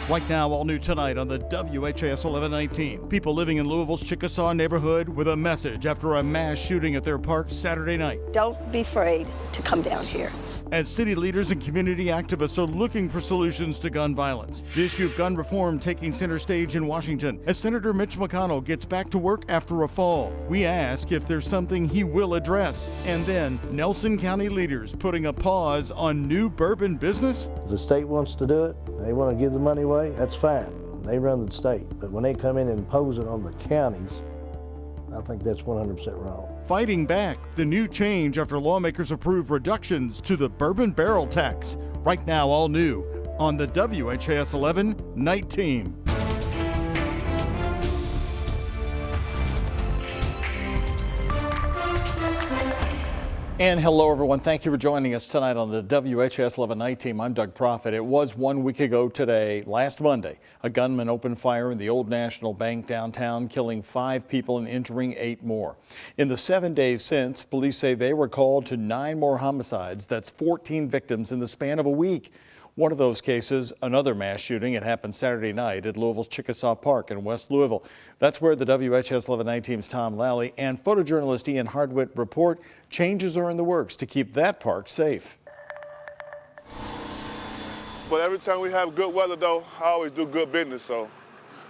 Right now, all new tonight on the WHAS 1119. People living in Louisville's Chickasaw neighborhood with a message after a mass shooting at their park Saturday night. Don't be afraid to come down here. As city leaders and community activists are looking for solutions to gun violence. The issue of gun reform taking center stage in Washington as Senator Mitch McConnell gets back to work after a fall. We ask if there's something he will address. And then Nelson County leaders putting a pause on new bourbon business. If the state wants to do it, they want to give the money away, that's fine. They run the state. But when they come in and impose it on the counties, I think that's 100% wrong. Fighting back, the new change after lawmakers approve reductions to the Bourbon Barrel Tax. Right now, all new on the WHAS 11 Night Team. And hello, everyone. Thank you for joining us tonight on the WHAS 11 Night Team. I'm Doug Proffitt. It was 1 week ago today, last Monday, a gunman opened fire in the Old National Bank downtown, killing 5 people and injuring 8 more. In the 7 days since, police say they were called to 9 more homicides. That's 14 victims in the span of a week. One of those cases, another mass shooting. It happened Saturday night at Louisville's Chickasaw Park in West Louisville. That's where the WHAS 11 Night Team's Tom Lally and photojournalist Ian Hardwitt report changes are in the works to keep that park safe. But every time we have good weather, though, I always do good business, so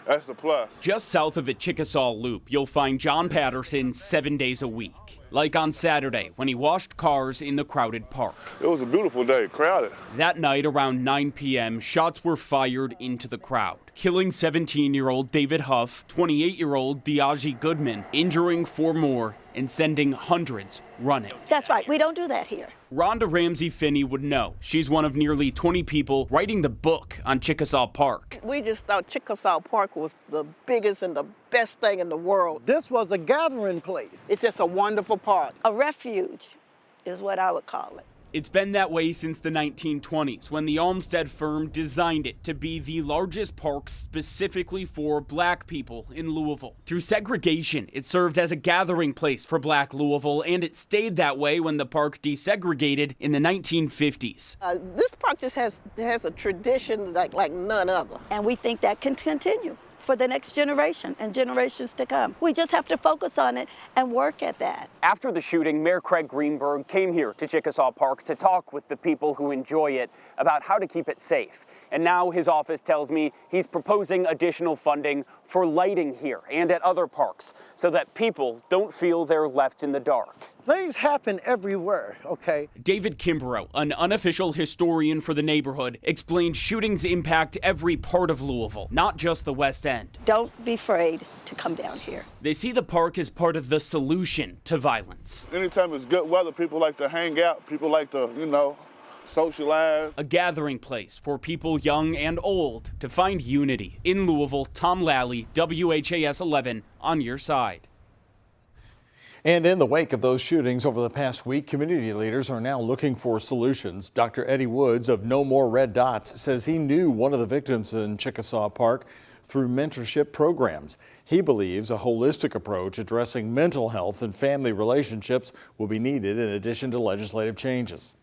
that's a plus. Just south of the Chickasaw Loop, you'll find John Patterson 7 days a week. Like on Saturday, when he washed cars in the crowded park. It was a beautiful day, crowded. That night, around 9 p.m., shots were fired into the crowd, killing 17-year-old David Huff, 28-year-old Diaji Goodman, injuring 4 more, and sending hundreds running. That's right, we don't do that here. Rhonda Ramsey Finney would know. She's one of nearly 20 people writing the book on Chickasaw Park. We just thought Chickasaw Park was the biggest and the best thing in the world. This was a gathering place. It's just a wonderful park. A refuge is what I would call it. It's been that way since the 1920s, when the Olmsted firm designed it to be the largest park specifically for black people in Louisville. Through segregation, it served as a gathering place for black Louisville, and it stayed that way when the park desegregated in the 1950s. This park just has a tradition like none other. And we think that can continue for the next generation and generations to come. We just have to focus on it and work at that. After the shooting, Mayor Craig Greenberg came here to Chickasaw Park to talk with the people who enjoy it about how to keep it safe. And now his office tells me he's proposing additional funding for lighting here and at other parks so that people don't feel they're left in the dark. Things happen everywhere, okay? David Kimbrough, an unofficial historian for the neighborhood, explained shootings impact every part of Louisville, not just the West End. Don't be afraid to come down here. They see the park as part of the solution to violence. Anytime it's good weather, people like to hang out. People like to, socialize. A gathering place for people young and old to find unity. In Louisville, Tom Lally, WHAS 11, on your side. And in the wake of those shootings over the past week, community leaders are now looking for solutions. Dr. Eddie Woods of No More Red Dots says he knew one of the victims in Chickasaw Park through mentorship programs. He believes a holistic approach addressing mental health and family relationships will be needed in addition to legislative changes.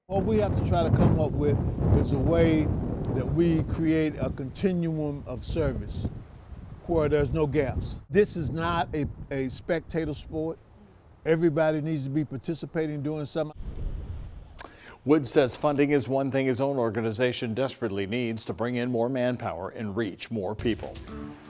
What we have to try to come up with is a way that we create a continuum of service where there's no gaps. This is not a spectator sport. Everybody needs to be participating, doing something. Woods says funding is one thing his own organization desperately needs to bring in more manpower and reach more people.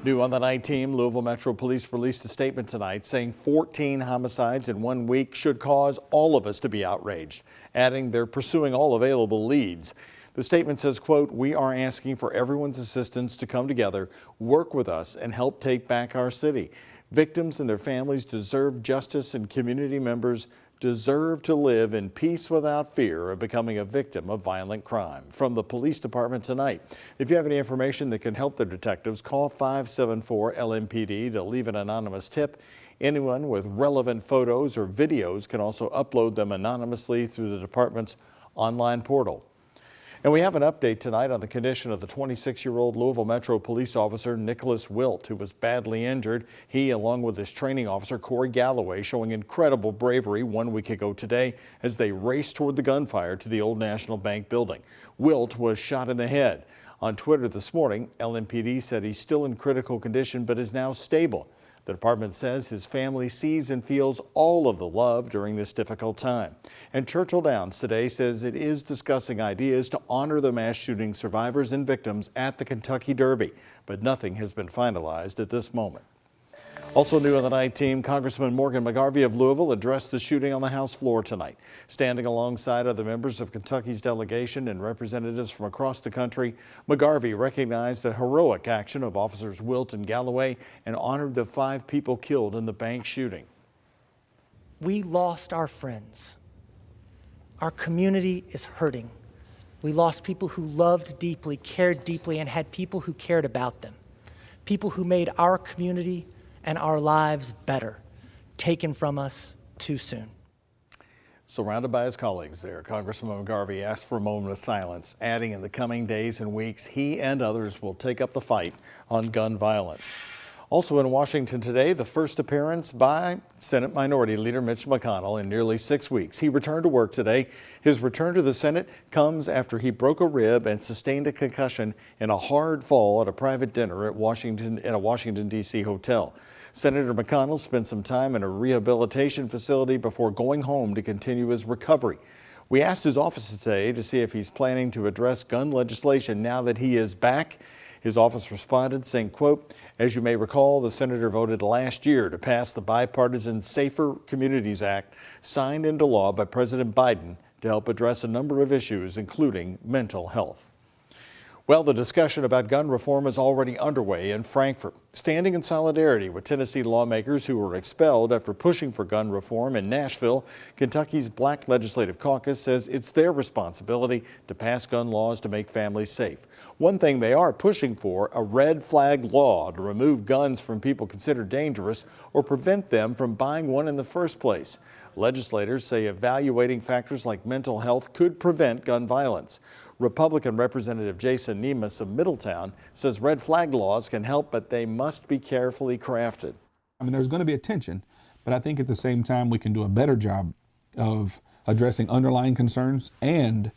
New on the night team, Louisville Metro Police released a statement tonight saying 14 homicides in 1 week should cause all of us to be outraged, adding they're pursuing all available leads. The statement says, quote, "We are asking for everyone's assistance to come together, work with us, and help take back our city. Victims and their families deserve justice, and community members deserve to live in peace without fear of becoming a victim of violent crime." From the police department tonight. If you have any information that can help the detectives, call 574-LMPD to leave an anonymous tip. Anyone with relevant photos or videos can also upload them anonymously through the department's online portal. And we have an update tonight on the condition of the 26-year-old Louisville Metro police officer Nicholas Wilt, who was badly injured. He, along with his training officer Corey Galloway, showing incredible bravery 1 week ago today as they raced toward the gunfire to the Old National Bank building. Wilt was shot in the head. On Twitter this morning, LMPD said he's still in critical condition but is now stable. The department says his family sees and feels all of the love during this difficult time. And Churchill Downs today says it is discussing ideas to honor the mass shooting survivors and victims at the Kentucky Derby, but nothing has been finalized at this moment. Also new on the night team, Congressman Morgan McGarvey of Louisville addressed the shooting on the House floor tonight. Standing alongside other members of Kentucky's delegation and representatives from across the country, McGarvey recognized the heroic action of officers Wilt and Galloway and honored the 5 people killed in the bank shooting. We lost our friends. Our community is hurting. We lost people who loved deeply, cared deeply, and had people who cared about them. People who made our community and our lives better, taken from us too soon. Surrounded by his colleagues there, Congressman McGarvey asked for a moment of silence, adding in the coming days and weeks, he and others will take up the fight on gun violence. Also in Washington today, the first appearance by Senate Minority Leader Mitch McConnell in nearly 6 weeks. He returned to work today. His return to the Senate comes after he broke a rib and sustained a concussion in a hard fall at a private dinner at a Washington, D.C. hotel. Senator McConnell spent some time in a rehabilitation facility before going home to continue his recovery. We asked his office today to see if he's planning to address gun legislation now that he is back. His office responded saying, quote, "As you may recall, the senator voted last year to pass the bipartisan Safer Communities Act signed into law by President Biden to help address a number of issues, including mental health." Well, the discussion about gun reform is already underway in Frankfort. Standing in solidarity with Tennessee lawmakers who were expelled after pushing for gun reform in Nashville, Kentucky's Black Legislative Caucus says it's their responsibility to pass gun laws to make families safe. One thing they are pushing for, a red flag law to remove guns from people considered dangerous or prevent them from buying one in the first place. Legislators say evaluating factors like mental health could prevent gun violence. Republican Representative Jason Nemus of Middletown says red flag laws can help, but they must be carefully crafted. I mean, there's going to be a tension, but I think at the same time we can do a better job of addressing underlying concerns and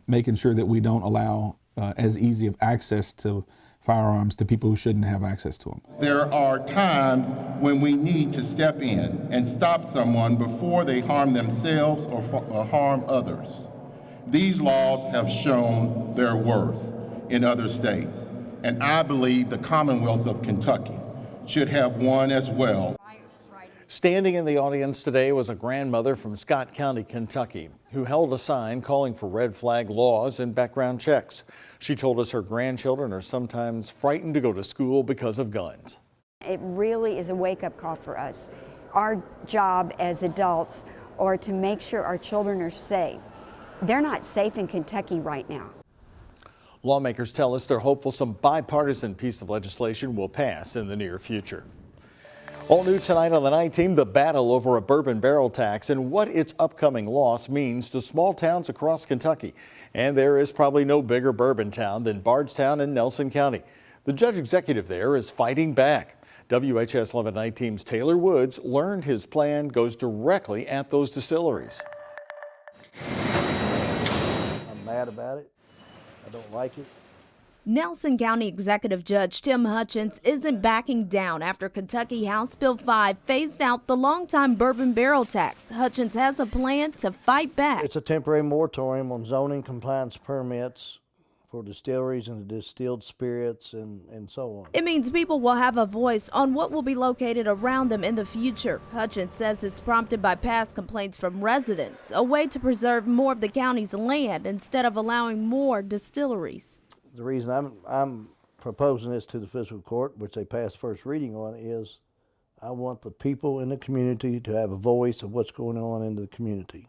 making sure that we don't allow as easy of access to firearms to people who shouldn't have access to them. There are times when we need to step in and stop someone before they harm themselves or harm others. These laws have shown their worth in other states, and I believe the Commonwealth of Kentucky should have one as well. Standing in the audience today was a grandmother from Scott County, Kentucky, who held a sign calling for red flag laws and background checks. She told us her grandchildren are sometimes frightened to go to school because of guns. It really is a wake-up call for us. Our job as adults are to make sure our children are safe. They're not safe in Kentucky right now. Lawmakers tell us they're hopeful some bipartisan piece of legislation will pass in the near future. All new tonight on the night team, the battle over a Bourbon Barrel Tax and what its upcoming loss means to small towns across Kentucky. And there is probably no bigger bourbon town than Bardstown in Nelson County. The judge executive there is fighting back. WHS 11 night team's Taylor Woods learned his plan goes directly at those distilleries. I'm mad about it. I don't like it. Nelson County Executive Judge Tim Hutchins isn't backing down after Kentucky House Bill 5 phased out the longtime Bourbon Barrel Tax. Hutchins has a plan to fight back. It's a temporary moratorium on zoning compliance permits for distilleries and distilled spirits and so on. It means people will have a voice on what will be located around them in the future. Hutchins says it's prompted by past complaints from residents, a way to preserve more of the county's land instead of allowing more distilleries. The reason I'm proposing this to the fiscal court, which they passed first reading on, is I want the people in the community to have a voice of what's going on in the community.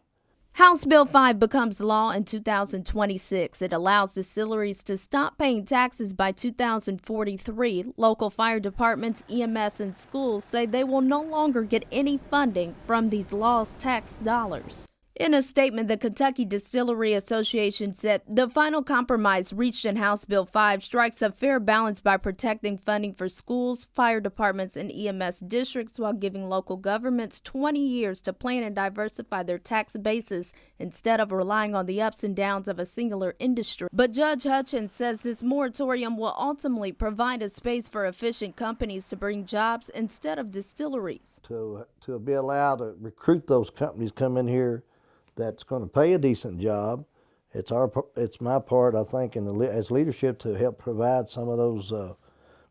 House Bill 5 becomes law in 2026. It allows distilleries to stop paying taxes by 2043. Local fire departments, EMS, and schools say they will no longer get any funding from these lost tax dollars. In a statement, the Kentucky Distillery Association said the final compromise reached in House Bill 5 strikes a fair balance by protecting funding for schools, fire departments, and EMS districts while giving local governments 20 years to plan and diversify their tax bases instead of relying on the ups and downs of a singular industry. But Judge Hutchins says this moratorium will ultimately provide a space for efficient companies to bring jobs instead of distilleries. To be allowed to recruit those companies come in here that's going to pay a decent job, it's my part, I think, as leadership to help provide some of those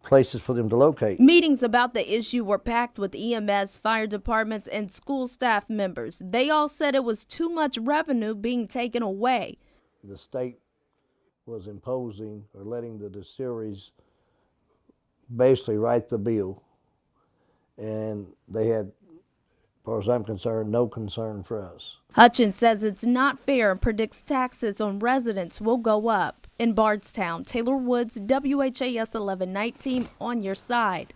places for them to locate. Meetings about the issue were packed with EMS, fire departments, and school staff members. They all said it was too much revenue being taken away. The state was imposing or letting the distilleries basically write the bill, and they had, as far as I'm concerned, no concern for us. Hutchins says it's not fair and predicts taxes on residents will go up. In Bardstown, Taylor Woods, WHAS 11 Night Team on your side.